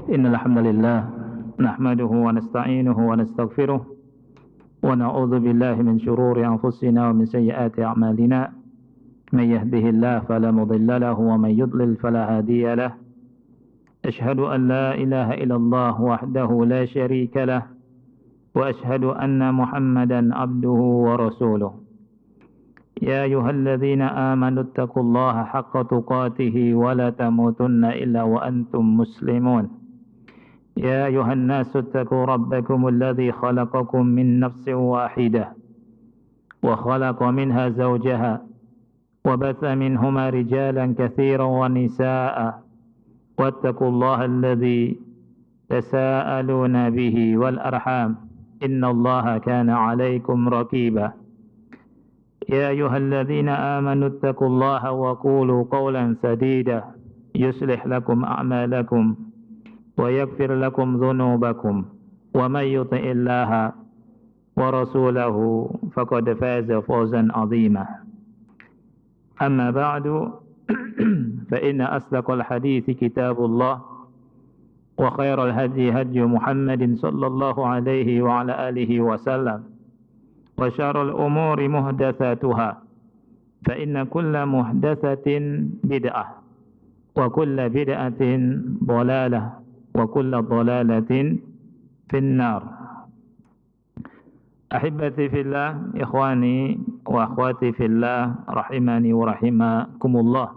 إن الحمد لله نحمده ونستعينه ونستغفره ونعوذ بالله من شرور أنفسنا ومن سيئات أعمالنا من يهده الله فلا مضل له ومن يضلل فلا هادي له أشهد أن لا إله إلا الله وحده لا شريك له وأشهد أن محمدا عبده ورسوله يا أيها الذين آمنوا اتقوا الله حق تقاته ولا تموتن إلا وأنتم مسلمون يا أيها الناس اتقوا ربكم الذي خلقكم من نفس واحدة وخلق منها زوجها وبث منهما رجالا كثيرا ونساء واتقوا الله الذي تساءلون به والأرحام إن الله كان عليكم رقيبا يا أيها الذين آمنوا اتقوا الله وقولوا قولا سديدا يصلح لكم أعمالكم ويغفر لكم ذنوبكم ومن يطع الله ورسوله فقد فاز فوزا عظيما أما بعد فإن أصدق الحديث كتاب الله وخير الهدي هدي محمد صلى الله عليه وعلى آله وسلم وشر الأمور محدثاتها فإن كل محدثة بدعة وكل بدعة ضلالة وكل ضلالة في النار. أحبتي في الله إخواني وأخواتي في الله rahimani wa rahimakumullah.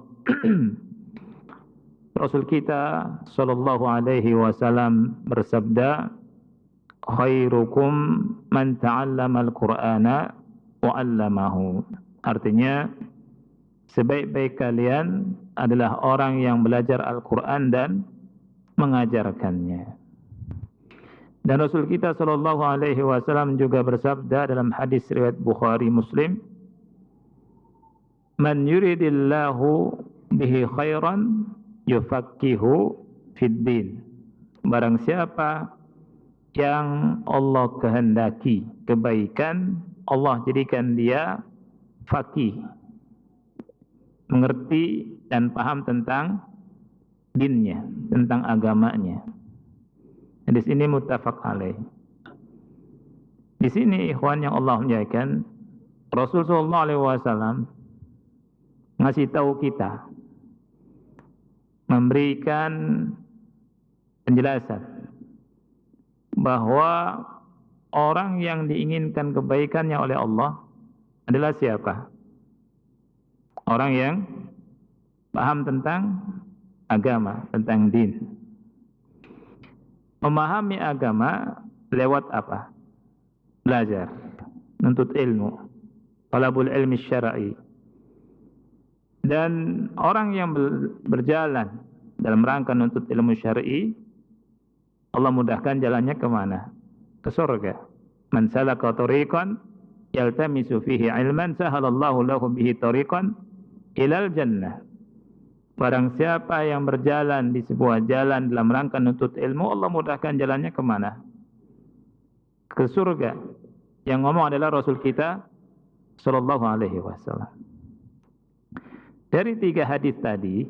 Rasul kita sallallahu alaihi wasallam bersabda, khairukum man ta'allama al-Qur'ana wa 'allamahu. Artinya, sebaik-baik kalian adalah orang yang belajar Al-Qur'an dan mengajarkannya. Dan Rasul kita sallallahu alaihi wasallam juga bersabda dalam hadis riwayat Bukhari Muslim, man yuridillahu bihi khairan yufaqihu fid din. Barang siapa yang Allah kehendaki kebaikan, Allah jadikan dia faqih, mengerti dan paham tentang dinnya, tentang agamanya. Hadis ini muttafaq alaih. Di sini ikhwan yang Allah muliakan, Rasul sallallahu alaihi wasallam ngasih tahu kita, memberikan penjelasan bahwa orang yang diinginkan kebaikannya oleh Allah adalah siapa? Orang yang paham tentang agama, tentang din. Memahami agama lewat apa? Belajar, menuntut ilmu, talabul ilmi syar'i. Dan orang yang berjalan dalam rangka menuntut ilmu syar'i, Allah mudahkan jalannya kemana? Ke surga. Man salaka tariqan yaltamisu fihi ilman sahalallahu lahu bihi tariqan ilal jannah. Barang siapa yang berjalan di sebuah jalan dalam rangka menuntut ilmu, Allah mudahkan jalannya kemana? Ke surga. Yang ngomong adalah Rasul kita sallallahu alaihi wasallam. Dari 3 hadis tadi,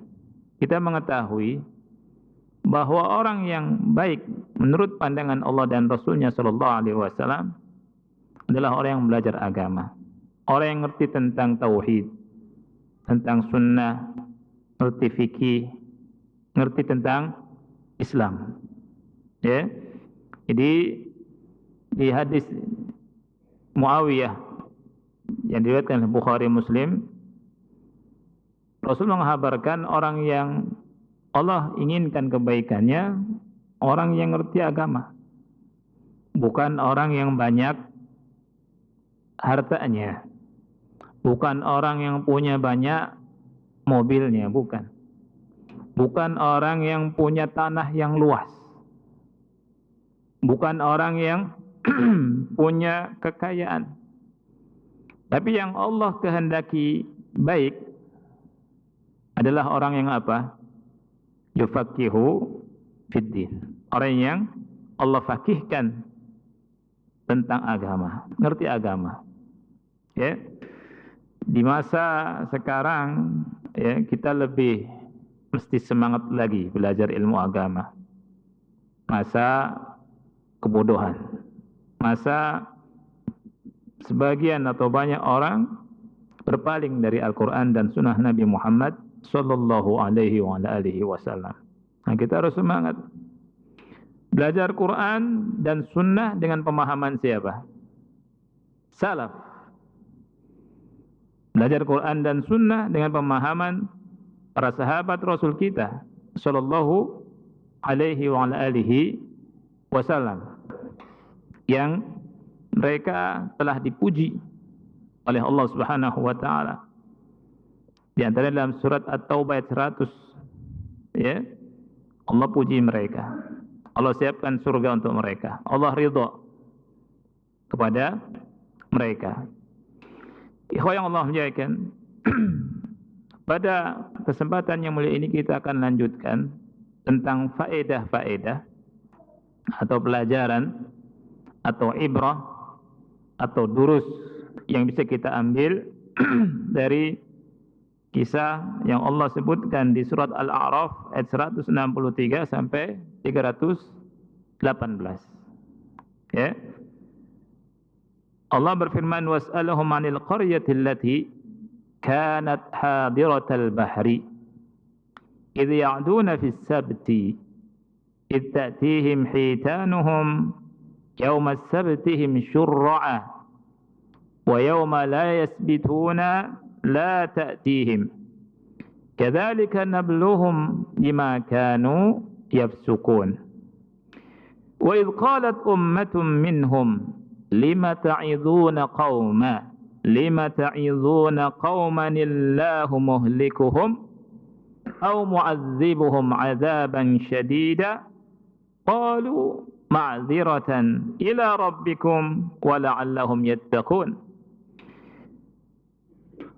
kita mengetahui bahwa orang yang baik menurut pandangan Allah dan Rasulnya sallallahu alaihi wasallam adalah orang yang belajar agama. Orang yang ngerti tentang tauhid, tentang sunnah, ngerti fikih, ngerti tentang Islam. Ya. Jadi di hadis Muawiyah yang diriwayatkan oleh Bukhari Muslim, Rasul menghabarkan orang yang Allah inginkan kebaikannya, orang yang ngerti agama. Bukan orang yang banyak hartanya. Bukan orang yang punya banyak mobilnya, bukan. Bukan orang yang punya tanah yang luas. Bukan orang yang punya kekayaan. Tapi yang Allah kehendaki baik adalah orang yang apa? Yufaqihu fiddin. Orang yang Allah fakihkan tentang agama, ngerti agama. Ya. Di masa sekarang ya, kita lebih mesti semangat lagi belajar ilmu agama. masa kebodohan, masa sebagian atau banyak orang berpaling dari Al-Quran dan Sunnah Nabi Muhammad Sallallahu Alaihi Wasallam. Nah, kita harus semangat belajar Quran dan Sunnah dengan pemahaman siapa? Salaf. Belajar Quran dan Sunnah dengan pemahaman para sahabat Rasul kita Sallallahu Alaihi Wasallam, yang mereka telah dipuji oleh Allah Subhanahu wa taala. Di antara dalam surat At-Taubah ayat 100, ya, Allah puji mereka. Allah siapkan surga untuk mereka. Allah ridha kepada mereka. Ikhwah yang Allah muliakan, pada kesempatan yang mulia ini kita akan lanjutkan tentang faedah-faedah atau pelajaran atau ibrah atau durus yang bisa kita ambil dari kisah yang Allah sebutkan di surat Al-A'raf ayat 163 sampai 318. Ya. Allah berfirman, was'alhum 'anil qaryati allati kanat hadiratal bahri idh ya'duna fis sabti idh ta'tihim hitanuhum yawma sabtihim syurra'a wa yawma la yasbituna la ta'tihim kadzalika nabluhum bima kanu yafsukun wa idh qalat ummatun minhum lima ta'idhuna qauman illahu muhlikuhum aw mu'adzibuhum 'adzaban syadida qalu ma'dziratan ila rabbikum wa la'allahum yattaqun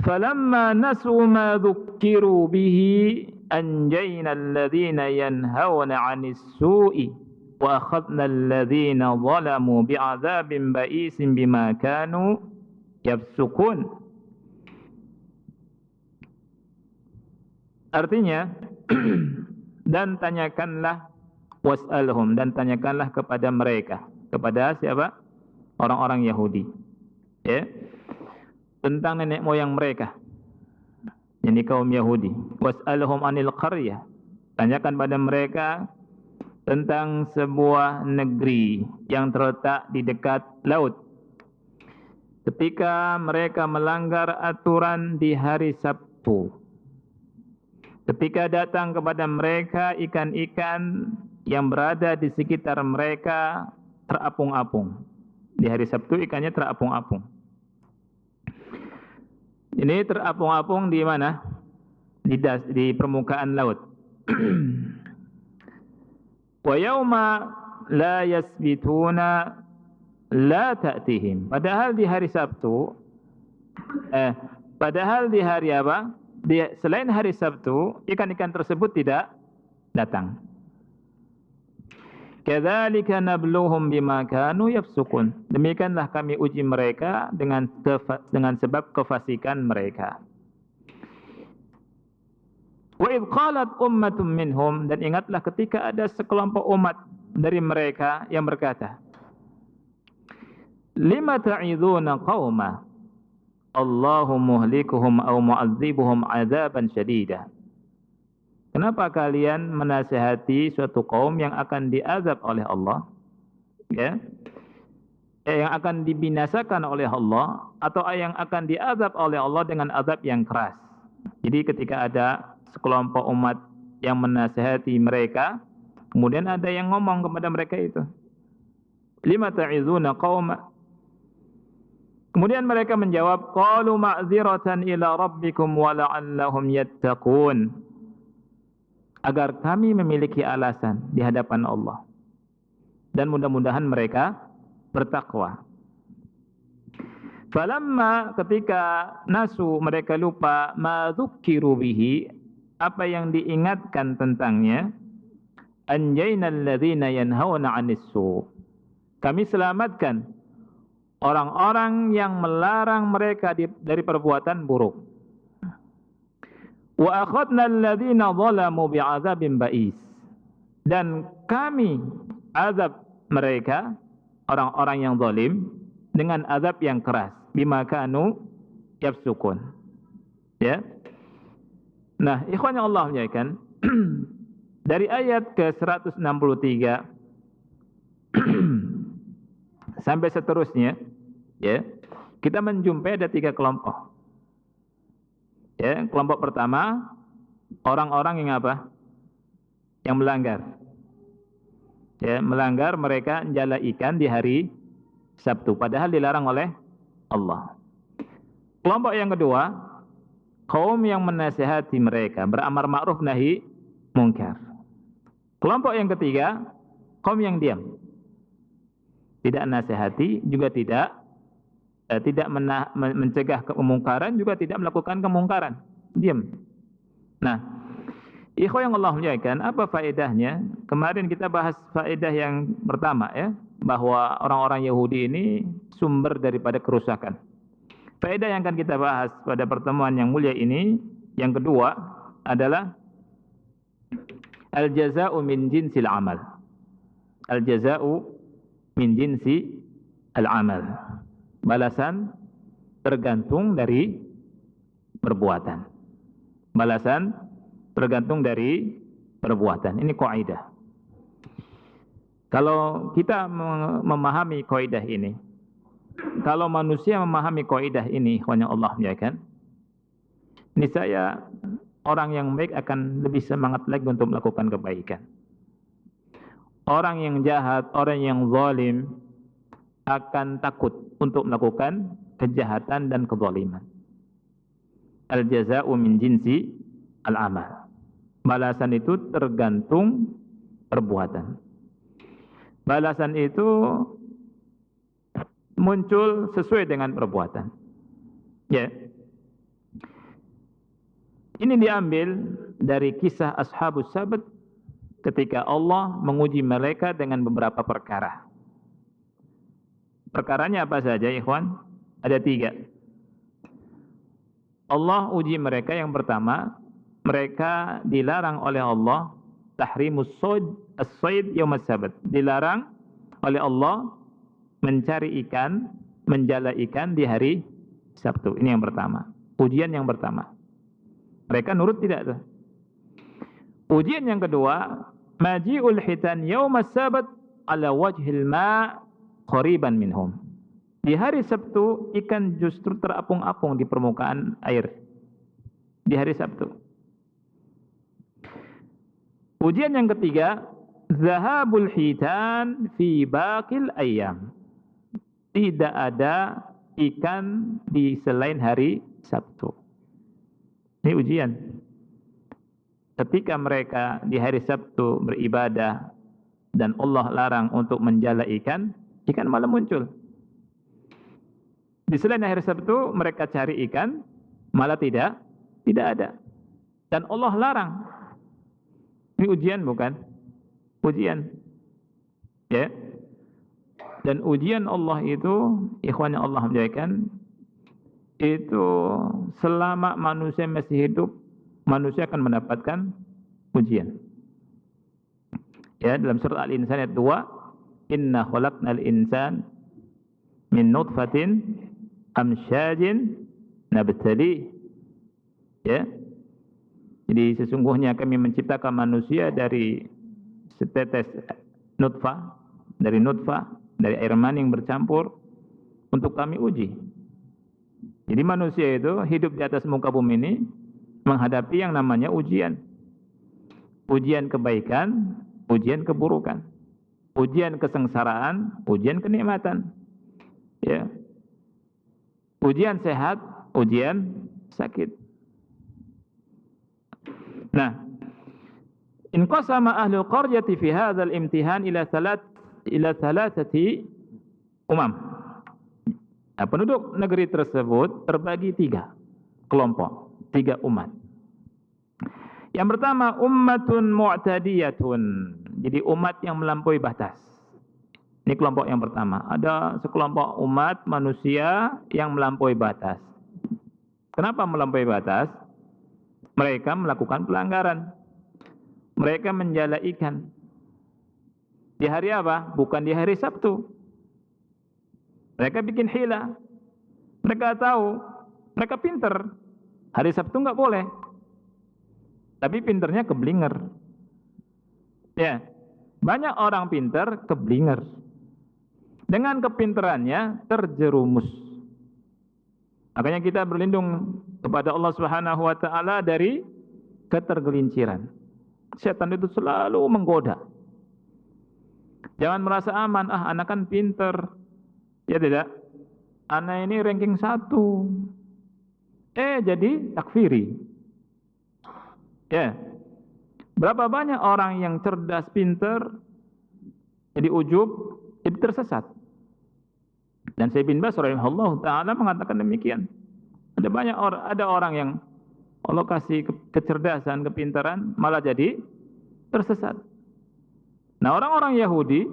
falamma nasu ma dhukkiru bihi anjayna alladhina yanhauna 'anis su'i wa akhadna alladhina zalamu bi'adzabin ba'isin bima kanu yafsukun. Artinya dan tanyakanlah was'alhum, dan tanyakanlah kepada mereka, kepada siapa? Orang-orang Yahudi, ya, tentang nenek moyang mereka, ini kaum Yahudi. Was'alhum 'anil qaryah, tanyakan pada mereka tentang sebuah negeri yang terletak di dekat laut. Ketika mereka melanggar aturan di hari Sabtu, ketika datang kepada mereka ikan-ikan yang berada di sekitar mereka terapung-apung. Di hari Sabtu ikannya terapung-apung. Ini terapung-apung di mana? Di permukaan laut. Wa yauma la yasbituna la ta'tihim. Padahal di hari Sabtu, padahal di hari apa? Selain hari Sabtu, ikan-ikan tersebut tidak datang. Kadzalika nabluhum bima kanu yafsukun. Demikianlah kami uji mereka dengan sebab kefasikan mereka. Wa idh qalat ummatun minhum, dan ingatlah ketika ada sekelompok umat dari mereka yang berkata, lima ta'idhuna qauma Allahu muhlikuhum aw mu'adzibuhum 'adzaban syadida. Kenapa kalian menasihati suatu kaum yang akan diazab oleh Allah, ya? Yang akan dibinasakan oleh Allah, atau yang akan diazab oleh Allah dengan azab yang keras. Jadi ketika ada sekelompok umat yang menasihati mereka, kemudian ada yang ngomong kepada mereka itu, lima ta'izuna qauma. Kemudian mereka menjawab, qalu ma'dziratan ila rabbikum wa la'allahum yattaqun, agar kami memiliki alasan di hadapan Allah dan mudah-mudahan mereka bertakwa. Falamma, ketika nasu, mereka lupa, ma dzukkiru bihi, apa yang diingatkan tentangnya, anjayna alladhina yanhauna 'anis su', kami selamatkan orang-orang yang melarang mereka dari perbuatan buruk. Wa akhadna alladhina zalamu bi'adzabin ba'is, dan kami azab mereka orang-orang yang zalim dengan azab yang keras, bima kanu yafsukun. Ya. Nah, ikhwan yang Allah muliakan, dari ayat ke 163 sampai seterusnya, ya, kita menjumpai ada 3 kelompok. Ya, kelompok pertama orang-orang yang apa? Yang melanggar. Ya, melanggar, mereka menjala ikan di hari Sabtu, padahal dilarang oleh Allah. Kelompok yang kedua, kaum yang menasihati mereka, beramar ma'ruf nahi mungkar. Kelompok yang ketiga, kaum yang diam, tidak nasihati, juga tidak mencegah kemungkaran, juga tidak melakukan kemungkaran, diam. Nah, ikhwan yang Allah muliakan, apa faedahnya? Kemarin kita bahas faedah yang pertama, ya, bahwa orang-orang Yahudi ini sumber daripada kerusakan. Faedah yang akan kita bahas pada pertemuan yang mulia ini, yang kedua adalah al-jaza'u min jinsil amal. Al-jaza'u min jinsi al-amal. Balasan tergantung dari perbuatan. Balasan tergantung dari perbuatan. Ini kaidah. Kalau kita memahami kaidah ini, kalau manusia memahami kaidah ini, hanya Allah muliakan, niscaya orang yang baik akan lebih semangat lagi untuk melakukan kebaikan. Orang yang jahat, orang yang zalim akan takut untuk melakukan kejahatan dan kezaliman. Al-jaza'u min jinsi al-amal. Balasan itu tergantung perbuatan. Balasan itu muncul sesuai dengan perbuatan. Ya. Ini diambil dari kisah Ashabus Sabt ketika Allah menguji mereka dengan beberapa perkara. Perkaranya apa saja, ikhwan? Ada 3. Allah uji mereka, yang pertama, mereka dilarang oleh Allah tahrimus as-sayd yaum as-sabt. Dilarang oleh Allah mencari ikan, menjala ikan di hari Sabtu. Ini yang pertama. Ujian yang pertama. Mereka nurut tidak tuh? Ujian yang kedua, maji'ul hitan yaum as-sabt ala wajhil ma' qariban minhum. Di hari Sabtu ikan justru terapung-apung di permukaan air. Di hari Sabtu. Ujian yang ketiga, zahabul hitan fi baqil ayyam. Tidak ada ikan di selain hari Sabtu. Ini ujian. Ketika mereka di hari Sabtu beribadah dan Allah larang untuk menjala ikan, ikan malah muncul. Di selain hari Sabtu mereka cari ikan, malah tidak ada. Dan Allah larang. Ini ujian bukan? Ujian. Ya. Dan ujian Allah itu, ikhwan yang Allah muliakan, itu selama manusia masih hidup, manusia akan mendapatkan ujian. Ya, dalam surah Al-Insan ayat 2, inna khalaqnal insan min nutfatin amsyajin nabtali. Ya. Jadi sesungguhnya kami menciptakan manusia dari setetes nutfah, dari air mani yang bercampur untuk kami uji. Jadi manusia itu hidup di atas muka bumi ini menghadapi yang namanya ujian. Ujian kebaikan, ujian keburukan. Ujian kesengsaraan, ujian kenikmatan. Ya. Ujian sehat, ujian sakit. Nah, in qasama ahlul qaryati fi hadzal imtihan ila thalathati umam. Nah, penduduk negeri tersebut terbagi 3 kelompok, 3 umat. Yang pertama, ummatun mu'tadiyatun. Jadi umat yang melampaui batas. Ini kelompok yang pertama. Ada sekelompok umat manusia yang melampaui batas. Kenapa melampaui batas? Mereka melakukan pelanggaran. Mereka menjala ikan. Di hari apa? Bukan di hari Sabtu. Mereka bikin hila. Mereka tahu, mereka pinter. Hari Sabtu nggak boleh. Tapi pinternya keblinger. Ya, banyak orang pinter keblinger. Dengan kepinterannya terjerumus. Makanya kita berlindung kepada Allah Subhanahu wa taala dari ketergelinciran. Setan itu selalu menggoda. Jangan merasa aman, anak kan pinter. Ya tidak. Anak ini ranking 1. Jadi takfiri. Ya. Berapa banyak orang yang cerdas, pinter, jadi ujub, jadi tersesat. Dan Syekh bin Baz rahimahullah ta'ala mengatakan demikian. Ada orang yang Allah kasih kecerdasan, kepintaran, malah jadi tersesat. Nah, orang-orang Yahudi,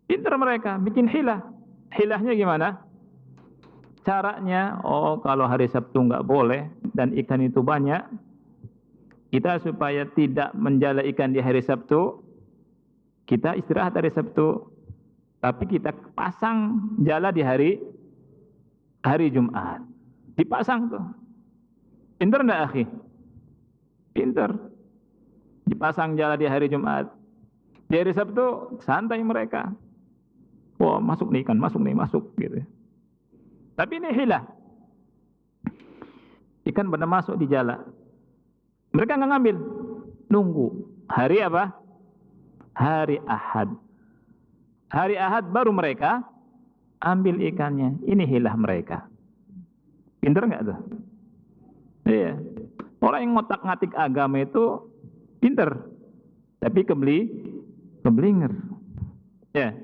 pintar mereka, bikin hilah. Hilahnya gimana? Caranya, kalau hari Sabtu nggak boleh, dan ikan itu banyak, kita supaya tidak menjala ikan di hari Sabtu, kita istirahat hari Sabtu, tapi kita pasang jala di hari Jumat. Dipasang tuh. Pinter enggak, akhi? Pinter. Dipasang jala di hari Jumat. Di hari Sabtu santai mereka. Wah, masuk nih ikan, masuk gitu. Tapi ini hilah. Ikan benar masuk di jala. Mereka nggak ngambil, nunggu. Hari apa? Hari Ahad. Hari Ahad baru mereka ambil ikannya. Ini hilah mereka. Pinter nggak tuh? Iya. Orang yang ngotak-ngatik agama itu pinter, tapi keblinger. Ya.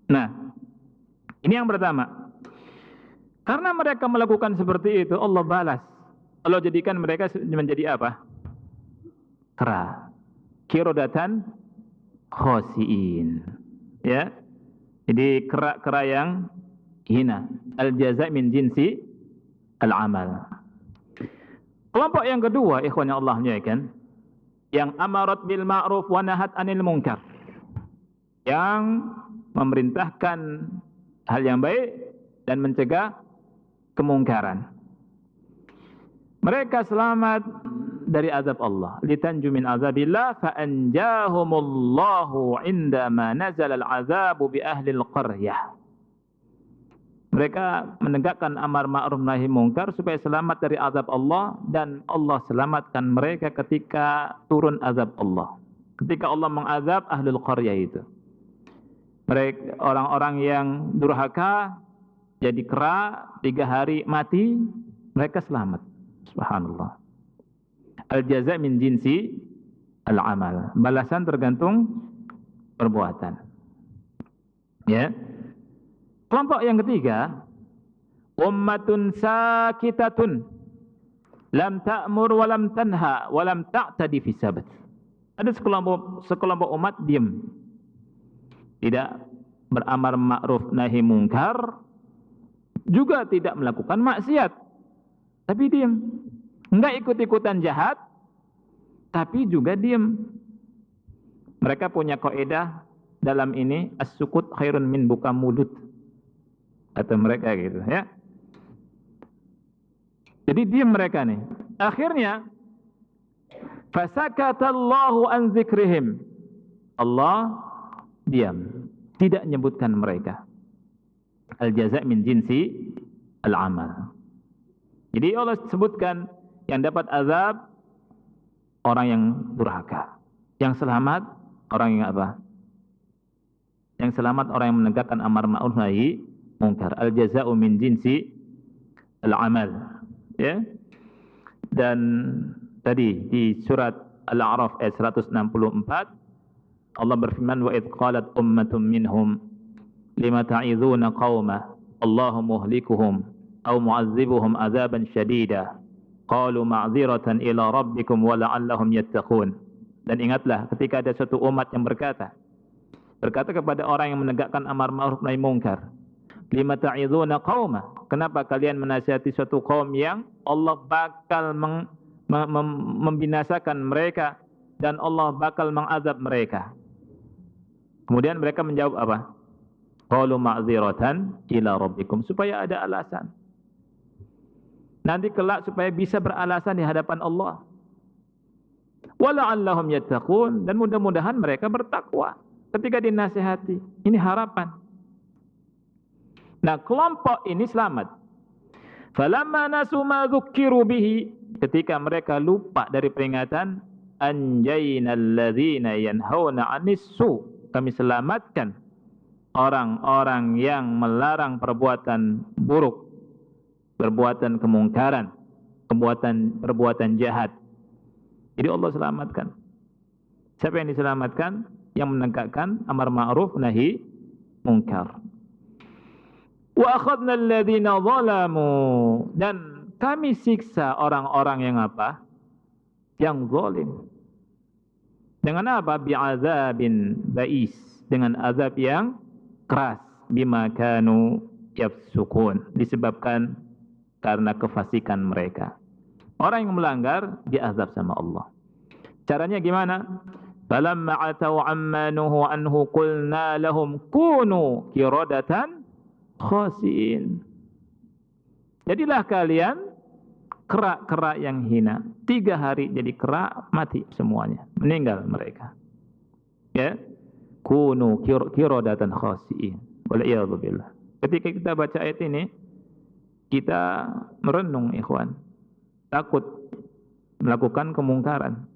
Nah, ini yang pertama. Karena mereka melakukan seperti itu, Allah balas. Allah jadikan mereka menjadi apa? Kera. Kirodatan khosiin. Ya. Jadi kera yang hina. Al-jaza' min jinsi al-amal. Kelompok yang kedua, ikhwan yang Allah muliakan, yang amarat bil ma'ruf wa nahat 'anil munkar. Yang memerintahkan hal yang baik dan mencegah kemungkaran. Mereka selamat dari azab Allah. Litanju min azabillah fa anjahumullahu indama nazala al-azabu bi ahli al-qaryah. Mereka menegakkan amar ma'ruf nahi mungkar supaya selamat dari azab Allah, dan Allah selamatkan mereka ketika turun azab Allah. Ketika Allah mengazab ahlul qaryah itu. Mereka orang-orang yang durhaka jadi kera, 3 hari mati, mereka selamat. Subhanallah. Al-jaza' min jinsi al-amal. Balasan tergantung perbuatan. Ya. Kelompok yang ketiga, ummatun sakitatun lam ta'mur wa lam tanha wa lam ta'tadi fi sabat. Ada sekelompok umat diam. Tidak beramar ma'ruf nahi mungkar, juga tidak melakukan maksiat. Tapi diam. Enggak ikut-ikutan jahat, tapi juga diam. Mereka punya kaidah dalam ini, as-sukut khairun min buka mulut. Atau mereka gitu, ya. Jadi diam mereka nih. Akhirnya fasakatallahu an zikrihim. Allah diam, tidak menyebutkan mereka. Al-jaza' min jinsi al-amal. Jadi Allah sebutkan yang dapat azab orang yang durhaka. Yang selamat orang yang apa? Yang selamat orang yang menegakkan amar ma'ruf nahi mungkar. Al-jaza'u min jinsi al-amal. Ya. Dan tadi di surat Al-A'raf ayat 164 Allah berfirman, wa idh qalat ummatun minhum lima ta'idhuna qauma Allahu muhlikuhum aw mu'adzibuhum adzaban syadida qalu ma'dziratan ila rabbikum wa la'allahum yattaqun. Dan ingatlah ketika ada suatu umat yang berkata kepada orang yang menegakkan amar ma'ruf nahi mungkar, lima ta'idhuna qauma, kenapa kalian menasihati suatu kaum yang Allah bakal membinasakan mereka dan Allah bakal mengazab mereka. Kemudian mereka menjawab apa? Qalu ma'dziratan ila rabbikum, supaya ada alasan. Nanti kelak supaya bisa beralasan di hadapan Allah. Wala'allahum yattaqun, dan mudah-mudahan mereka bertakwa ketika dinasihati. Ini harapan. Nah, kelompok ini selamat. Falamma nasu ma dzukkiru bihi, ketika mereka lupa dari peringatan, anjaynal ladzina yanhauna 'anis su, kami selamatkan orang-orang yang melarang perbuatan buruk, perbuatan kemungkaran, perbuatan jahat. Jadi Allah selamatkan. Siapa yang diselamatkan? Yang menegakkan amar ma'ruf nahi mungkar. Wa akhadna alladhina zalamu, dan kami siksa orang-orang yang apa? Yang zalim. Dengan apa? Bi'adzabin ba'is, dengan azab yang keras. Bima kanu yafsukun, disebabkan karena kefasikan mereka. Orang yang melanggar diazab sama Allah. Caranya gimana? Falamma atau amma nuhu anhu qulna lahum kunu qiradatan khasiin. Jadilah kalian kerak-kerak yang hina. 3 hari jadi kerak, mati semuanya, meninggal mereka. Ya, kunu qiradatan khasiin. Waliyadzubillah. Ketika kita baca ayat ini, kita merenung, ikhwan. Takut melakukan kemungkaran,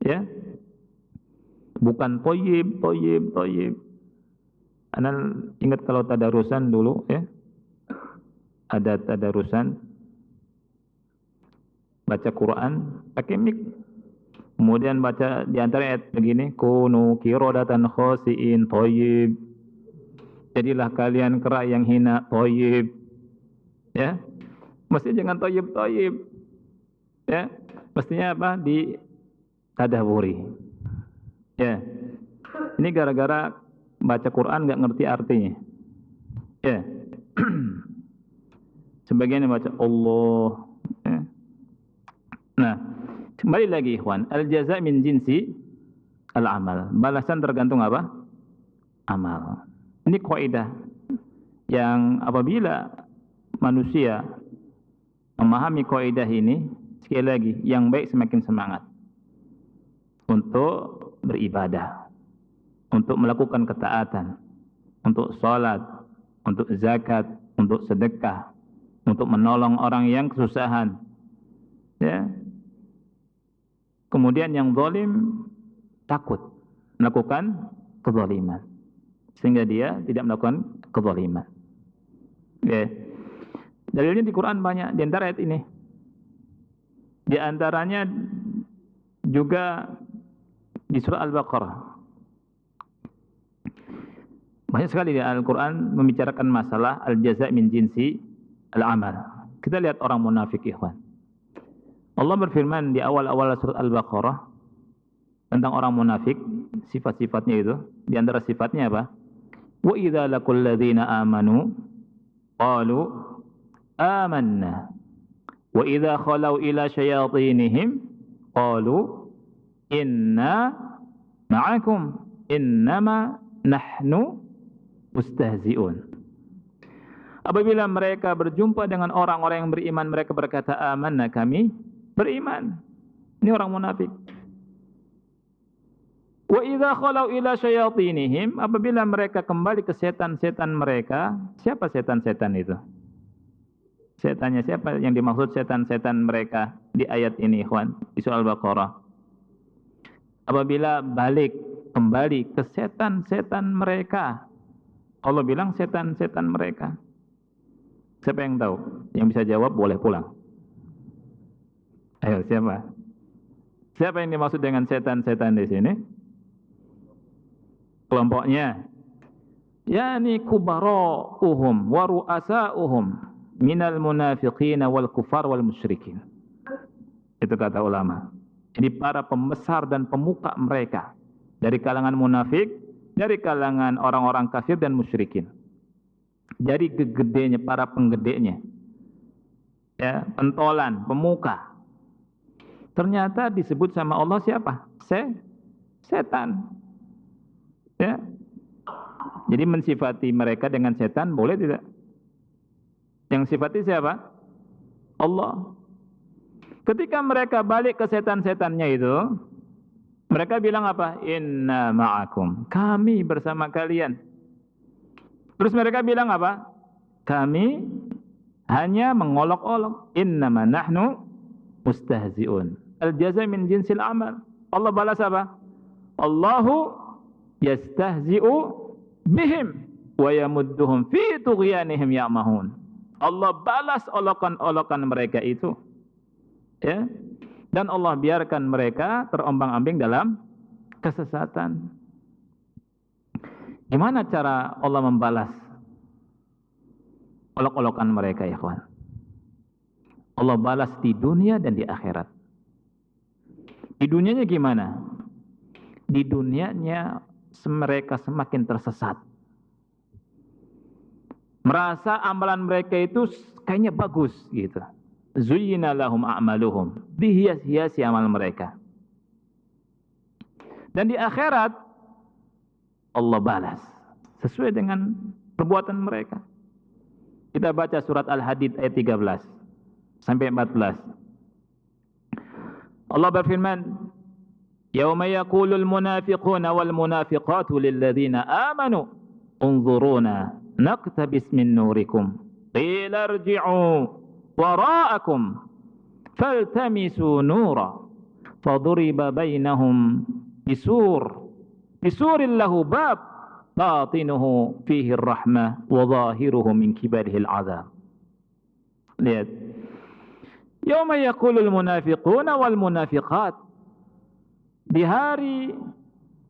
ya, bukan toyib. Anda ingat kalau tadarusan dulu, ya, ada tadarusan baca Quran pakai mic, kemudian baca di antara ayat begini, kunu qiradatan khasiin toyib, jadilah kalian kerak yang hina, toyib, ya, mesti jangan toyib, ya, mestinya apa? Di tadaburi. Ya, ini gara-gara baca Quran nggak ngerti artinya. Ya, sebagian yang baca Allah. Ya. Nah, kembali lagi, ikhwan, al jaza min jinsi al amal. Balasan tergantung apa? Amal. Ini kaidah yang apabila manusia memahami kaidah ini, sekali lagi, yang baik semakin semangat untuk beribadah, untuk melakukan ketaatan, untuk sholat, untuk zakat, untuk sedekah, untuk menolong orang yang kesusahan. Ya. Kemudian yang zalim takut melakukan kezaliman, sehingga dia tidak melakukan kezaliman. Ya. Dalilnya di Quran banyak, di antara ayat ini. Di antaranya juga di surah Al-Baqarah. Banyak sekali di Al-Quran membicarakan masalah al-jaza' min jinsi al-amal. Kita lihat orang munafik, ikhwan. Allah berfirman di awal-awal surah Al-Baqarah tentang orang munafik, sifat-sifatnya itu. Di antara sifatnya apa? Wa idza laqul ladzina amanu qalu amanna. Wa idza khalau ila syayatinihim qalu inna ma'akum innama nahnu mustahzi'un. Apabila mereka berjumpa dengan orang-orang yang beriman, mereka berkata amanna, kami beriman. Ini orang munafik. Wa idza khalau ila syayatinihim, apabila mereka kembali ke setan-setan mereka. Siapa setan-setan itu? Setannya siapa yang dimaksud setan-setan mereka di ayat ini, ikhwan, di surah Al-Baqarah? Apabila balik kembali ke setan-setan mereka, Allah bilang setan-setan mereka. Siapa yang tahu? Yang bisa jawab boleh pulang. Ayo, siapa? Siapa yang dimaksud dengan setan-setan di sini? Kelompoknya, yakni kubara'uhum wa ru'asa'uhum minal munafiqin wal kufar wal musyrikin. Itu kata ulama. Jadi para pembesar dan pemuka mereka dari kalangan munafik, dari kalangan orang-orang kafir dan musyrikin. Jadi gegedenya, para penggedenya, ya, pentolan, pemuka. Ternyata disebut sama Allah siapa? Setan. Ya, Jadi mensifati mereka dengan setan boleh tidak? Yang sifati siapa? Allah. Ketika mereka balik ke setan-setannya itu, mereka bilang apa? Inna ma'akum. Kami bersama kalian. Terus mereka bilang apa? Kami hanya mengolok-olok. Innama nahnu mustahzi'un. Al-jaza min jinsil amal. Allah balas apa? Allahu yastahzi'u bihim wa yamudduhum fi tughyanihim ya'mahun. Allah balas olokan-olokan mereka itu. Ya. Dan Allah biarkan mereka terombang-ambing dalam kesesatan. Gimana cara Allah membalas olok-olokan mereka, ya kawan? Allah balas di dunia dan di akhirat. Di dunianya gimana? Di dunianya mereka semakin tersesat. Merasa amalan mereka itu kayaknya bagus gitu. Zuyyina lahum a'maluhum. Dihias-hiasi amal mereka. Dan di akhirat Allah balas sesuai dengan perbuatan mereka. Kita baca surat Al-Hadid ayat 13 sampai 14. Allah berfirman, "Yauma yaqulul munafiquna wal munafiqatu lil ladzina amanu unzuruna naqtabis min nurikum qila irji'u wara'akum faltamisu nura faduriba bainahum bisurin lahu bab batinuhu fihi ar-rahmah wa zahiruhu min qibalihi al-'adzab." Lihat, yauma yaqulul munafiquna wal munafiqat, di hari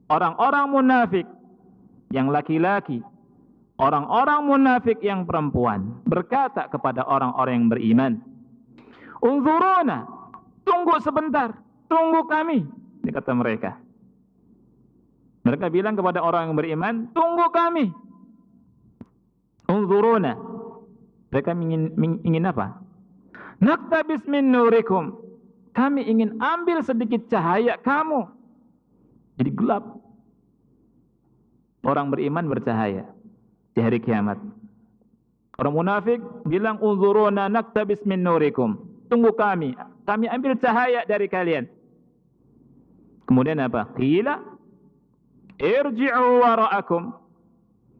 orang-orang munafik yang laki-laki, orang-orang munafik yang perempuan berkata kepada orang-orang yang beriman, "Unzuruna, tunggu sebentar, tunggu kami." Ini kata mereka. Mereka bilang kepada orang yang beriman, "Tunggu kami." Unzuruna. Mereka ingin apa? Naktabis min nurikum. Kami ingin ambil sedikit cahaya kamu. Jadi gelap. Orang beriman bercahaya di hari kiamat. Orang munafik bilang, "Unzuruna naktabis min nurikum." Tunggu kami ambil cahaya dari kalian. Kemudian apa? Qila irji'u wara'akum.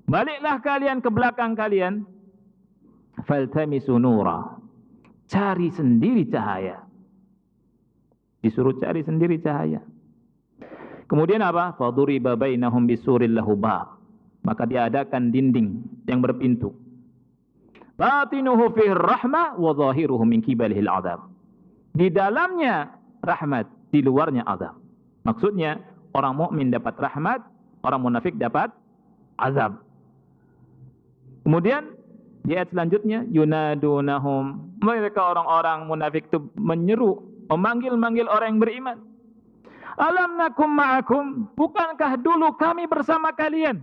Baliklah kalian ke belakang kalian. Faltamisu nura. Cari sendiri cahaya. Disuruh cari sendiri cahaya. Kemudian apa? Faduriba bainahum bisuril lahu bab. Maka diadakan dinding yang berpintu. Batinuhu fihi rahmah wa zahiruhu min qibalihi al-'adzab. Di dalamnya rahmat, di luarnya azab. Maksudnya orang mukmin dapat rahmat, orang munafik dapat azab. Kemudian di ayat selanjutnya, yunadunahum. Mereka orang-orang munafik itu menyeru, memanggil-manggil orang yang beriman. Alam nakum ma'akum. Bukankah dulu kami bersama kalian?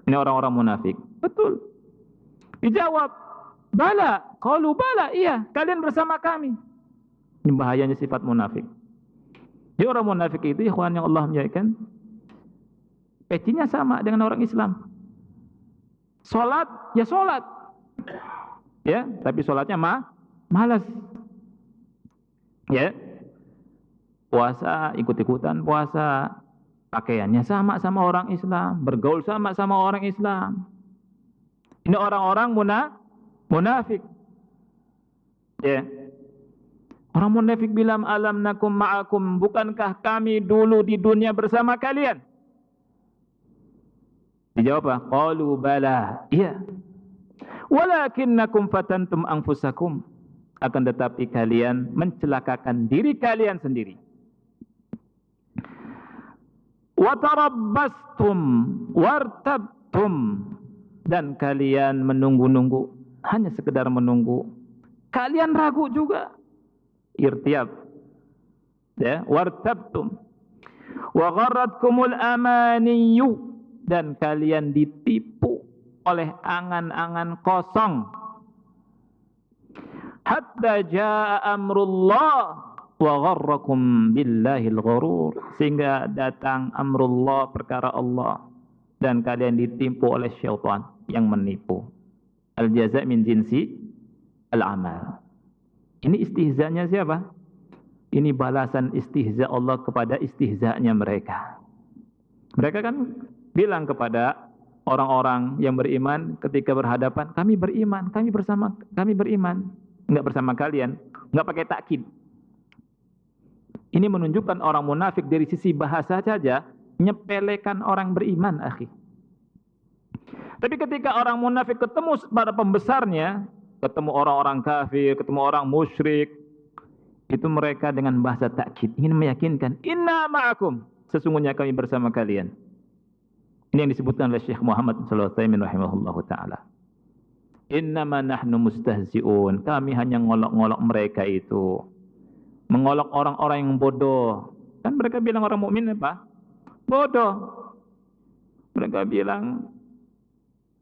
Ini orang-orang munafik. Betul. Dijawab, bala. Qalu bala, iya, kalian bersama kami. Ini bahayanya sifat munafik. Jadi orang munafik itu, ikhwan yang Allah muliakan, pecinya sama dengan orang Islam. Sholat, ya sholat. Ya, tapi sholatnya malas. Ya. Puasa, ikut-ikutan puasa. Pakaiannya sama orang Islam. Bergaul sama orang Islam. Ini orang-orang munafik. Ya. Orang munafik bilang, alam nakum ma'akum. Bukankah kami dulu di dunia bersama kalian? Dijawab apa? Qalu bala. Iya. Walakinnakum fatantum anfusakum. Akan tetapi kalian mencelakakan diri kalian sendiri. Watarabbastum wartabtum. Dan kalian menunggu-nunggu. Hanya sekedar menunggu. Kalian ragu juga. Irtiab. Ya, wartabtum. Wa gharratkumul amaniyu. Dan kalian ditipu oleh angan-angan kosong. Hatta jaa amrullah wa gharrakum billahil ghurur. Sehingga datang amrullah, perkara Allah. dan kalian ditipu oleh syaitan yang menipu. Al-jaza' min jinsi al-amal. Ini istihza'nya siapa? Ini balasan istihza' Allah kepada istihza'nya mereka. Mereka kan bilang kepada orang-orang yang beriman ketika berhadapan, kami beriman, kami beriman. Enggak bersama kalian, enggak pakai takkid. Ini menunjukkan orang munafik dari sisi bahasa saja nyepelekan orang beriman, akhi. Tapi ketika orang munafik ketemu pada pembesarnya, ketemu orang-orang kafir, ketemu orang musyrik, itu mereka dengan bahasa takkid ingin meyakinkan, inna ma'akum, sesungguhnya kami bersama kalian. Ini yang disebutkan oleh Syekh Muhammad sallallahu alaihi wasallam rahimahullahu taala. Innama nahnu mustahzi'un, kami hanya ngolok-ngolok mereka itu. Mengolok orang-orang yang bodoh. Kan mereka bilang orang mukmin apa? Bodoh. Mereka bilang,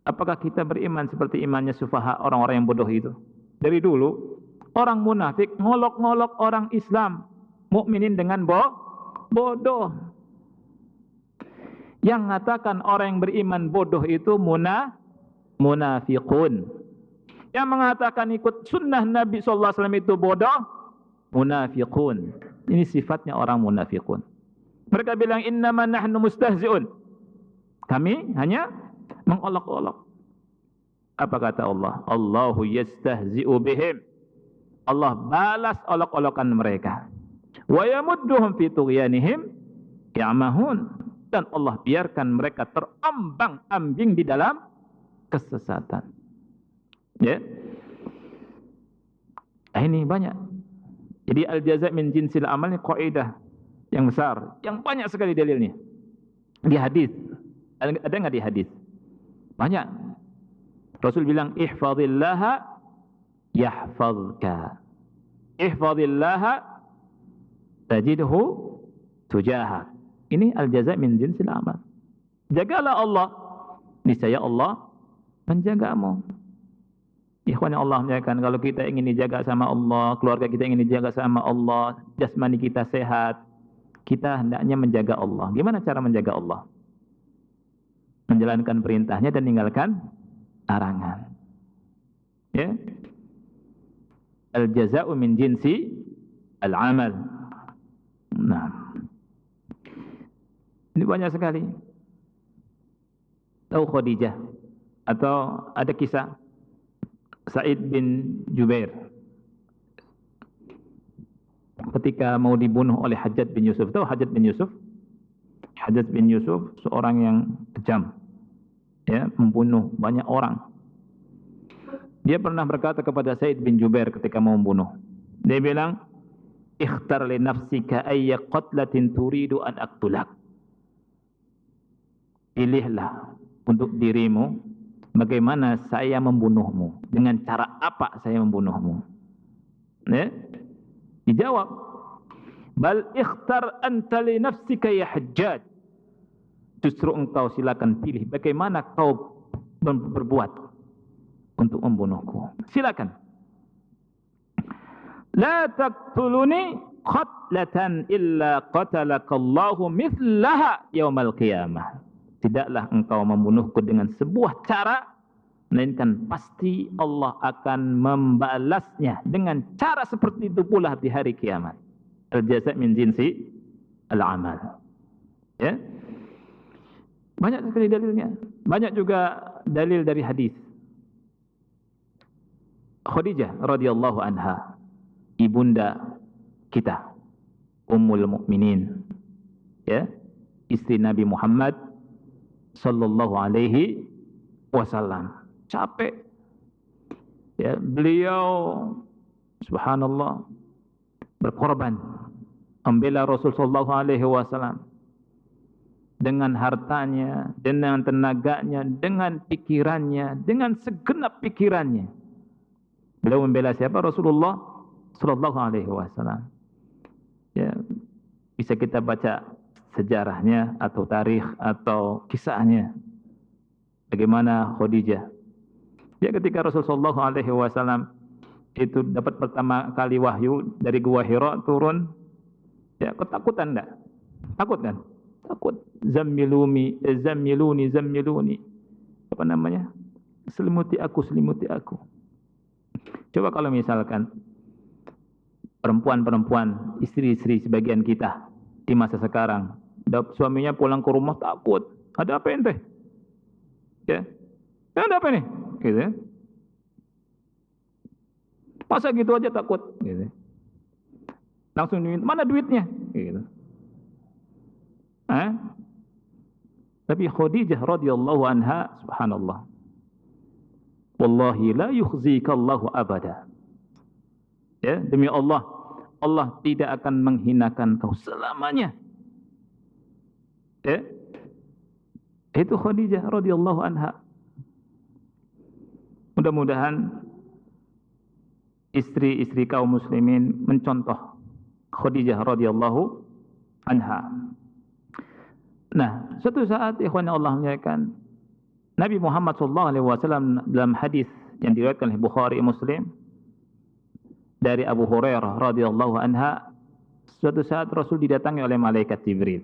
apakah kita beriman seperti imannya sufaha, orang-orang yang bodoh itu? Dari dulu orang munafik ngolok-ngolok orang Islam, mukminin dengan bodoh. Yang mengatakan orang yang beriman bodoh itu munafiqun. Yang mengatakan ikut sunnah Nabi sallallahu alaihi wasallam itu bodoh, munafiqun. Ini sifatnya orang munafiqun. Mereka bilang innama nahnu mustahzi'un. Kami hanya mengolok-olok. Apa kata Allah? Allahu yastahzi'u bihim. Allah balas olok-olokan mereka. Wa yamudduhum fi tughyanihim ya'mahun. Dan Allah biarkan mereka terombang-ambing di dalam kesesatan. Ya. Ini banyak. Jadi al-jaza' min jinsil amal ini kaidah yang besar, yang banyak sekali dalilnya. Di hadis. Ada enggak di hadis? Banyak. Rasul bilang ihfazillaha yahfazka. Ihfazillaha tajidhu tujahak. Ini al-jaza' min jinsil amal. Jagalah Allah, niscaya Allah menjagamu. Ikhwan yang Allah muliakan, kalau kita ingin dijaga sama Allah, keluarga kita ingin dijaga sama Allah, jasmani kita sehat, kita hendaknya menjaga Allah. Gimana cara menjaga Allah? Menjalankan perintahnya dan meninggalkan larangan. Ya. Al-jaza'u min jinsi al-amal. Nah. Ini banyak sekali. Tahu Khadijah? Atau ada kisah Sa'id bin Jubair ketika mau dibunuh oleh Hajjaj bin Yusuf. Tahu Hajjaj bin Yusuf? Hajjaj bin Yusuf seorang yang kejam, ya, membunuh banyak orang. Dia pernah berkata kepada Sa'id bin Jubair ketika mau membunuh. Dia bilang, "Ikhtar li nafsika ayya qatlatin turidu an aqtulak." Pilihlah untuk dirimu bagaimana saya membunuhmu, dengan cara apa saya membunuhmu. Ya? Dijawab, bal ikhtar anta li nafsika ya Hajjaj. Justru engkau silakan pilih bagaimana kau berbuat untuk membunuhku. Silakan. La taqtuluni qatlatan illa qatalakallahu mithlaha yaumal qiyamah. Tidaklah engkau membunuhku dengan sebuah cara, melainkan pasti Allah akan membalasnya dengan cara seperti itu pula di hari kiamat. Al-jaza' min jinsi al-amal. Ya. Banyak sekali dalilnya. Banyak juga dalil dari hadis. Khadijah radhiyallahu anha, ibunda kita, Ummul Mukminin, ya, istri Nabi Muhammad sallallahu alaihi wasallam. Capek. Ya, beliau subhanallah berkorban membela Rasul sallallahu alaihi wasallam dengan hartanya, dengan tenaganya, dengan pikirannya, dengan segenap pikirannya. Beliau membela siapa? Rasulullah sallallahu alaihi wasallam. Ya, bisa kita baca sejarahnya atau tarikh atau kisahnya. Bagaimana Khadijah. Ya, ketika Rasulullah SAW itu dapat pertama kali wahyu dari Gua Hira turun, ya ketakutan enggak? Takut kan? takut. Zammiluni. Apa namanya? Selimuti aku. Coba kalau misalkan perempuan-perempuan, istri-istri sebagian kita di masa sekarang, suaminya pulang ke rumah takut. Ada apa ente? Ya, ada apa nih? Gitu ya. Masa gitu aja takut? Gitu. Langsung diminta, mana duitnya? Gitu. Tapi Khadijah radhiyallahu anha, subhanallah, wallahi la yukhzikallahu abada. Ya, demi Allah, Allah tidak akan menghinakan kau selamanya. Ya. Itu Khadijah radhiyallahu anha. Mudah-mudahan istri-istri kaum muslimin mencontoh Khadijah radhiyallahu anha. Nah, suatu saat ikhwan Allah muliakan, Nabi Muhammad SAW dalam hadis yang diriwayatkan oleh Bukhari Muslim dari Abu Hurairah radhiyallahu anha, suatu saat Rasul didatangi oleh malaikat Jibril.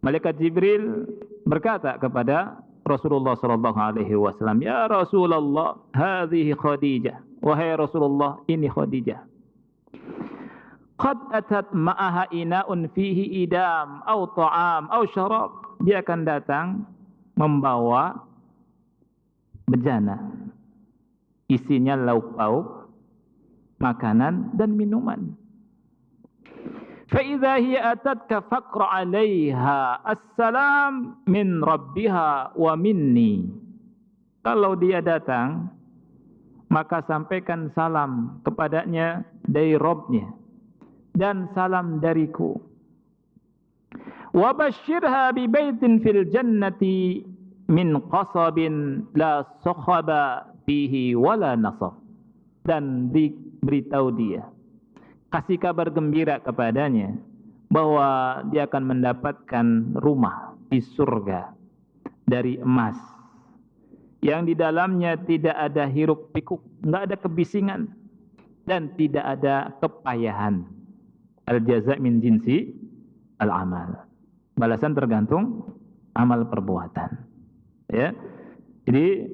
Malaikat Jibril berkata kepada Rasulullah sallallahu alaihi wasallam, "Ya Rasulullah, hadhihi Khadijah." Wahai Rasulullah, ini Khadijah. Qad atat ma'aha ina'un fihi idam au ta'am au syarab. Dia akan datang membawa bejana, isinya lauk pauk, makanan dan minuman. Fa idza hiya atatka faqra 'alaiha assalam min rabbiha wa minni. Kalau dia datang, maka sampaikan salam kepadanya dari Rabbnya dan salam dariku. Wa basyirha bi baitin fil jannati min qasabin la sakhaba fihi wala nasab. Dan diberitahu dia, kasih kabar gembira kepadanya bahwa dia akan mendapatkan rumah di surga dari emas yang di dalamnya tidak ada hiruk pikuk, enggak ada kebisingan dan tidak ada kepayahan. Al-jaza' min jinsi al-amal. Balasan tergantung amal perbuatan. Ya. Jadi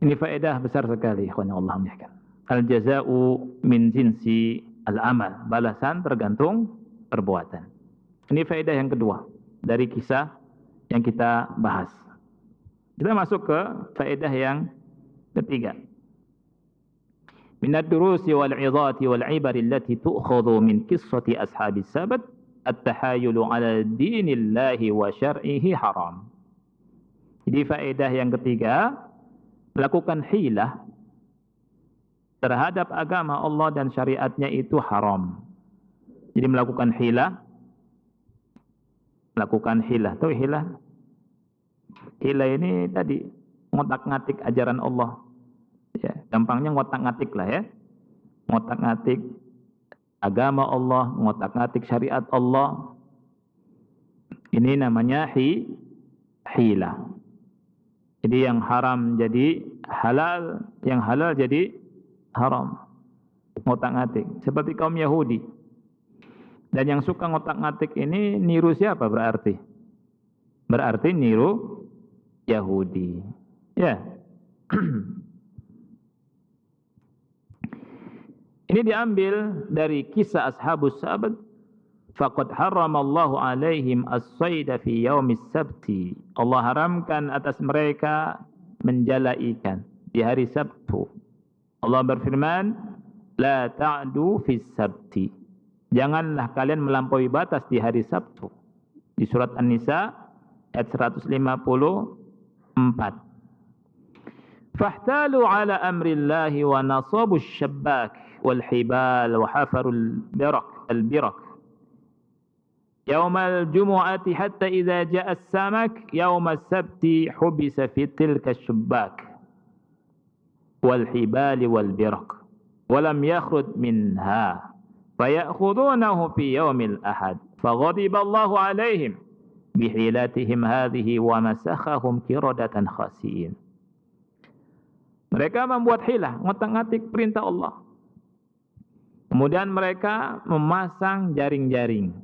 ini faedah besar sekali, ikhwan Allah muliakan. Al-jaza'u min jinsi al-amal. Balasan tergantung perbuatan. Ini faedah yang kedua dari kisah yang kita bahas. Kita masuk ke faedah yang ketiga. من الدروس والعظات والعبر التي تؤخذ من قصة أصحاب السبت التحايل على دين الله وشرعه حرام. Jadi faedah yang ketiga, melakukan hilah terhadap agama Allah dan syariatnya itu haram. Jadi melakukan hilah, tahu hilah? Hilah ini tadi ngotak-ngatik ajaran Allah. Ya, gampangnya ngotak-ngatik lah ya. Ngotak-ngatik agama Allah, ngotak-ngatik syariat Allah. Ini namanya hilah. Jadi yang haram jadi halal, yang halal jadi haram. Ngotak-ngatik. Seperti kaum Yahudi. Dan yang suka ngotak-ngatik ini niru siapa berarti? Berarti niru Yahudi. Ya. Ini diambil dari kisah Ashabus Sabt. Faqad harramallahu alaihim as-sayda fi yaumis sabti. Allah haramkan atas mereka menjala ikan di hari Sabtu. Allah berfirman, la ta'du fis sabti. Janganlah kalian melampaui batas di hari Sabtu. Di surat An-Nisa ayat 154. Fahtalu ala amrillahi wa nasabu syabbak والحبال وحفر البرك يوم الجمعة حتى إذا جاء السمك يوم السبت حبس في تلك الشباك والحبال والبرك ولم يخرج منها فيأخذونه في يوم الأحد فغضب الله عليهم بحيلتهم هذه ومسخهم قردة خاسئين. Mereka membuat hilah, ngotak-ngatik perintah Allah. Kemudian mereka memasang jaring-jaring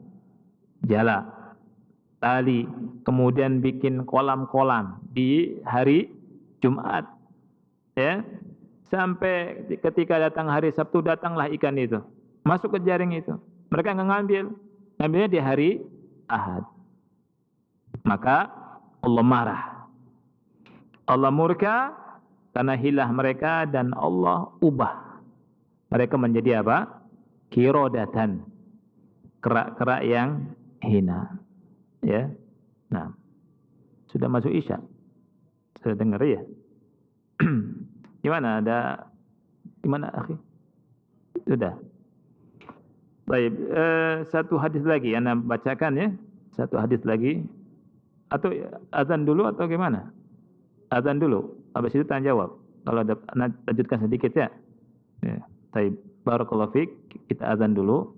jala, tali, kemudian bikin kolam-kolam di hari Jumat, ya, sampai ketika datang hari Sabtu datanglah ikan itu, masuk ke jaring itu. Mereka nggak ngambilnya di hari Ahad. Maka Allah marah, Allah murka karena hilah mereka, dan Allah ubah mereka menjadi apa? Qiradatan, kerak-kerak yang hina. Ya, nah, sudah masuk Isya, sudah dengar ya? Gimana? Gimana, akhi? Sudah. Baik, satu hadis lagi Anda bacakan ya. Satu hadis lagi. Atau azan dulu atau gimana? Azan dulu, habis itu tanya jawab. Kalau ada, lanjutkan sedikit ya. Ya, baik. Barakallahu fiik. Kita azan dulu.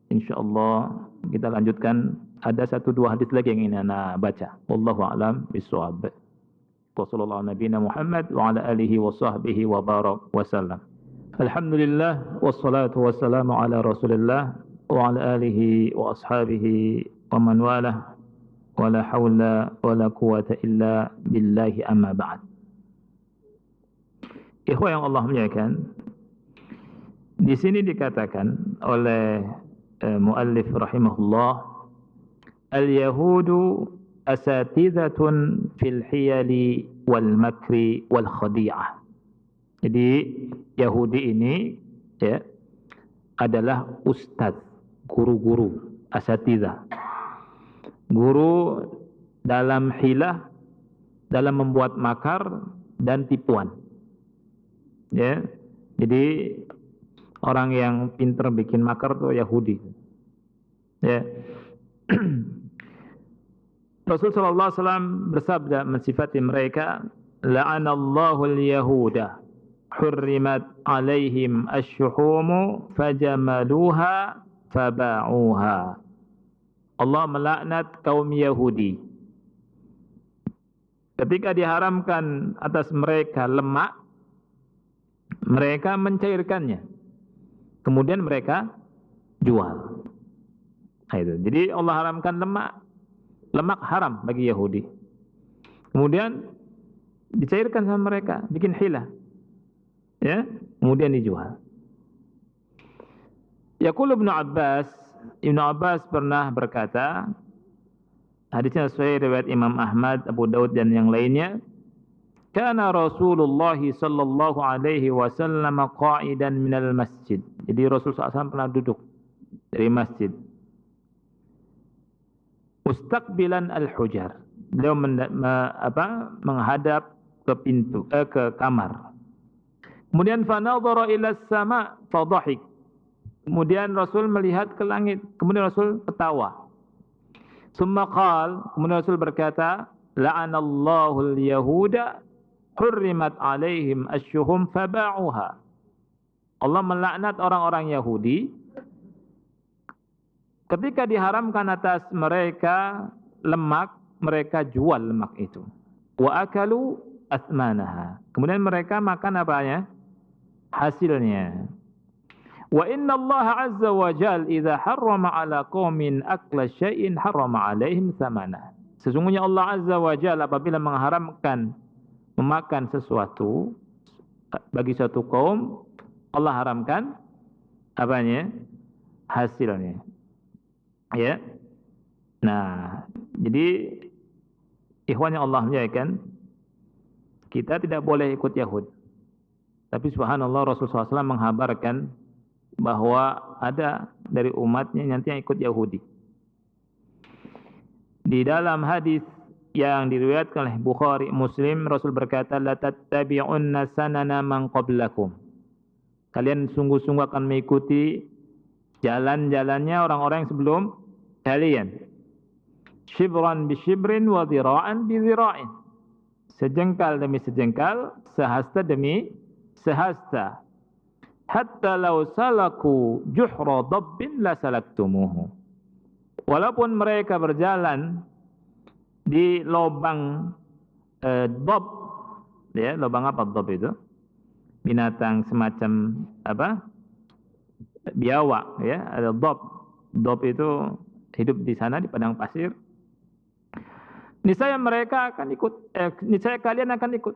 Insyaallah kita lanjutkan. Ada 1-2 hadis lagi yang ingin Anda baca. Wallahu a'lam bishawab. Wassallallahu ala nabiyina Muhammad wa ala alihi wa sahbihi wa barak wa sallam. Alhamdulillah wassalatu wassalamu ala Rasulillah wa ala alihi wa ashabihi wa man walah. Wala haula wala quwata illa billahi, amma ba'd. Ikhwah yang Allah muliakan, di sini dikatakan oleh muallif rahimahullah, al-yahudu asatidzatun fil hiyali wal makri wal khadi'ah. Jadi Yahudi ini ya adalah ustaz, guru-guru, asatidzah. Guru dalam hilah, dalam membuat makar dan tipuan. Ya. Jadi orang yang pintar bikin makar itu Yahudi. Ya. Rasul sallallahu alaihi wasallam bersabda mensifati mereka, la'anallahu al-yahuda hurrimat alaihim asy-syuhumu fajamaluha faba'uha. Allah melaknat kaum Yahudi. Ketika diharamkan atas mereka lemak, mereka mencairkannya. Kemudian mereka jual. Nah, itu. Jadi Allah haramkan lemak. Lemak haram bagi Yahudi. Kemudian dicairkan sama mereka, bikin hilah. Ya, kemudian dijual. Yaqul Ibnu Abbas pernah berkata, hadisnya sesuai riwayat Imam Ahmad, Abu Daud dan yang lainnya, kana Rasulullah sallallahu alaihi wasallam qa'idan minal masjid. Jadi Rasul SAW pernah duduk dari masjid. Mustaqbilan al-hujar. Beliau menghadap ke pintu, ke kamar. Kemudian fanadhara ila as-sama' fadhahik. Kemudian Rasul melihat ke langit, kemudian Rasul ketawa. Summa qala, kemudian Rasul berkata, la'anallahu al-yahuda hurrimat alaihim asy-syuhum faba'uha. Allah melaknat orang-orang Yahudi ketika diharamkan atas mereka lemak, mereka jual lemak itu. Wa akalu asmanaha. Kemudian mereka makan apanya? Hasilnya. Wa inna Allah azza wa jal idza harrama ala qaumin akla syai'in harrama alaihim thamanah. Sesungguhnya Allah azza wa jal apabila mengharamkan memakan sesuatu bagi suatu kaum, Allah haramkan apanya? Hasilnya. Ya. Nah, jadi ikhwan yang Allah muliakan, kita tidak boleh ikut Yahud. Tapi subhanallah Rasulullah SAW menghabarkan bahwa ada dari umatnya nanti yang ikut Yahudi. Di dalam hadis yang diriwayatkan oleh Bukhari, Muslim, Rasul berkata, la tattabi'unna sanana man qablakum. Kalian sungguh-sungguh akan mengikuti jalan-jalannya orang-orang yang sebelum kalian. Shibran bi shibrin wa dhira'an bi dhira'in. Sejengkal demi sejengkal, sehasta demi sehasta. Hatta law salaku juhra dabbin la salaktumuhu. Walaupun mereka berjalan di lubang dab, ya, lubang apa dab itu? Binatang semacam apa? Biawak, ya, ada dab. Dab itu hidup di sana di padang pasir. Niscaya mereka akan ikut, niscaya kalian akan ikut.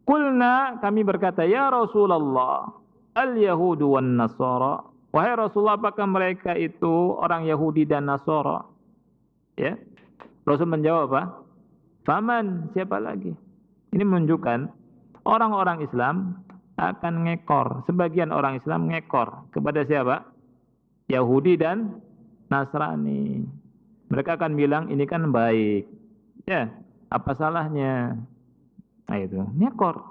Kulna, kami berkata, ya Rasulullah, al-Yahudu wan Nasara. Wahai Rasulullah, apakah mereka itu orang Yahudi dan Nasara? Ya. Rasul menjawab apa? Faman, siapa lagi? Ini menunjukkan orang-orang Islam akan ngekor. Sebagian orang Islam ngekor kepada siapa? Yahudi dan Nasrani. Mereka akan bilang ini kan baik. Ya, apa salahnya? Nah itu, ngekor.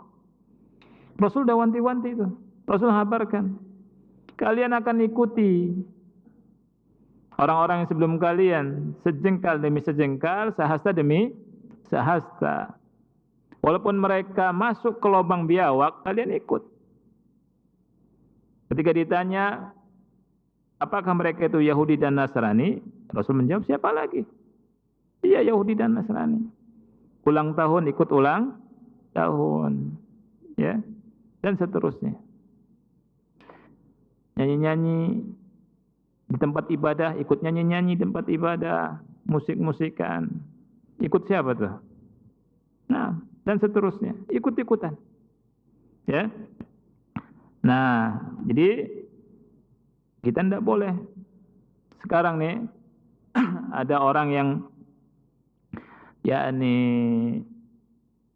Rasul udah wanti-wanti itu. Rasul habarkan. Kalian akan ikuti orang-orang yang sebelum kalian, sejengkal demi sejengkal, sehasta demi sehasta. Walaupun mereka masuk ke lubang biawak, kalian ikut. Ketika ditanya, apakah mereka itu Yahudi dan Nasrani? Rasul menjawab, siapa lagi? Iya, Yahudi dan Nasrani. Ulang tahun ikut ulang tahun, ya, dan seterusnya. Nyanyi-nyanyi di tempat ibadah, ikut nyanyi-nyanyi di tempat ibadah, musik-musikan. Ikut siapa tuh? Nah, dan seterusnya, ikut-ikutan. Ya. Nah, jadi kita tidak boleh. Sekarang nih ada orang yang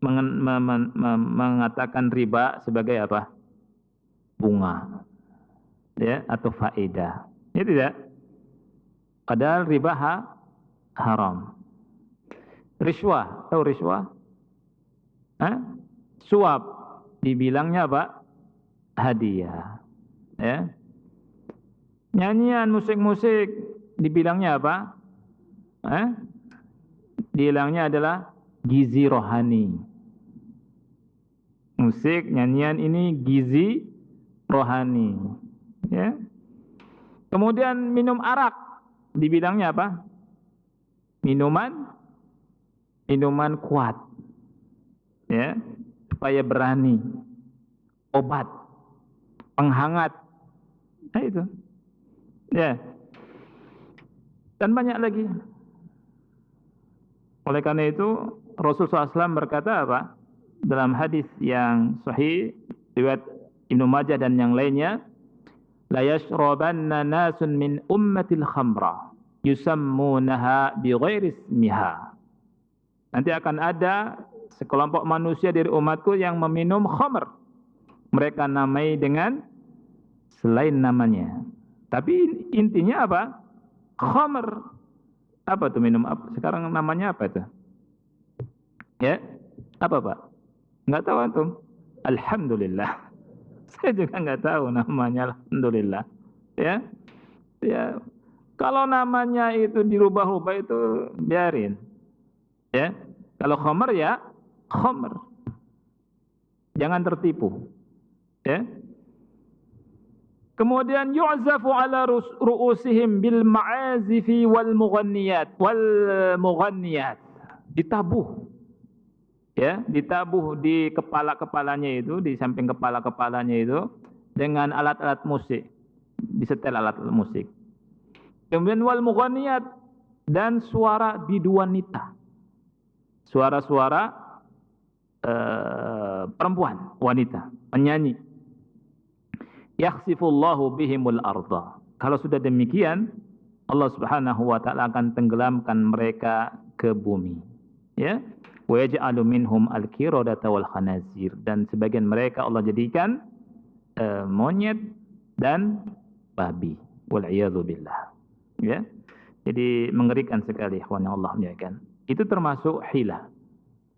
mengatakan riba sebagai apa? Bunga. Ya, atau faedah. Ini tidak. Padahal riba haram. Riswah, tahu riswah? Suap, dibilangnya apa? Hadiah. Ya. Nyanyian, musik-musik, dibilangnya apa? Dibilangnya adalah gizi rohani. Musik, nyanyian ini gizi rohani. Ya. Kemudian minum arak, dibilangnya apa? Minuman kuat. Ya, supaya berani. Obat, penghangat. Nah itu. Ya. Dan banyak lagi. Oleh karena itu Rasulullah SAW berkata apa? Dalam hadis yang sahih riwayat Ibnu Majah dan yang lainnya, la yashrabanna nasun min ummatil khamra yusammunaha bighairi ismiha. Nanti akan ada sekelompok manusia dari umatku yang meminum khamr. Mereka namai dengan selain namanya. Tapi intinya apa? Khamr. Apa tuh minum apa? Sekarang namanya apa itu? Ya, apa Pak? Nggak tahu antum? Alhamdulillah. Saya juga nggak tahu namanya. Alhamdulillah. Ya, ya. Kalau namanya itu dirubah-rubah itu biarin. Ya, kalau khamr ya khamr. Jangan tertipu. Ya. Kemudian yu'zafu ala ru'usihim bil ma'azifi wal mughanniyat. Ditabuh. Ya, ditabuh di kepala-kepalanya itu, di samping kepala-kepalanya itu dengan alat-alat musik. Disetel alat musik. Kemudian wal mughanniyat dan suara bidu wanita. Suara-suara perempuan, wanita, penyanyi. Yakhsifullahu bihimul arda. Kalau sudah demikian, Allah Subhanahu wa taala akan tenggelamkan mereka ke bumi. Ya. Wa yaj'alu minhum al-qiradata wal khanazir, dan sebagian mereka Allah jadikan monyet dan babi. Wal iyadzu billah. Ya. Jadi mengerikan sekali ikhwan yang Allah muliakan. Itu termasuk hilah.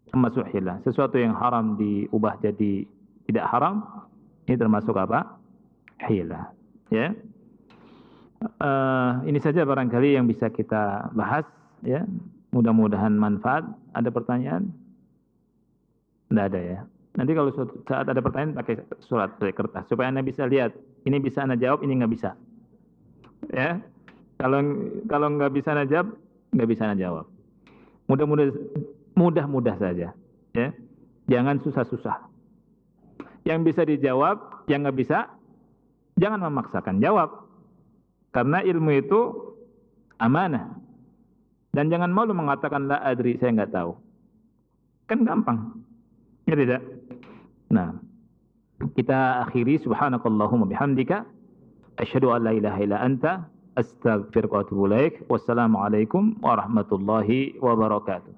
Termasuk hilah. Sesuatu yang haram diubah jadi tidak haram, ini termasuk apa? Hilah. Ya. Ini saja barangkali yang bisa kita bahas, ya. Mudah-mudahan manfaat. Ada pertanyaan? Tidak ada ya. Nanti kalau saat ada pertanyaan pakai surat, pakai kertas supaya Anda bisa lihat. Ini bisa Anda jawab, ini nggak bisa. Ya. Kalau nggak bisa Anda jawab, nggak bisa Anda jawab. Mudah-mudah saja, ya. Jangan susah-susah. Yang bisa dijawab, yang nggak bisa, jangan memaksakan jawab. Karena ilmu itu amanah. Dan jangan malu mengatakan la adri, saya enggak tahu. Kan gampang. Ya tidak? Nah, kita akhiri subhanakallahumma bihamdika asyhadu an la ilaha illa anta astaghfiruka wa atubu ilaik. Wassalamualaikum warahmatullahi wabarakatuh.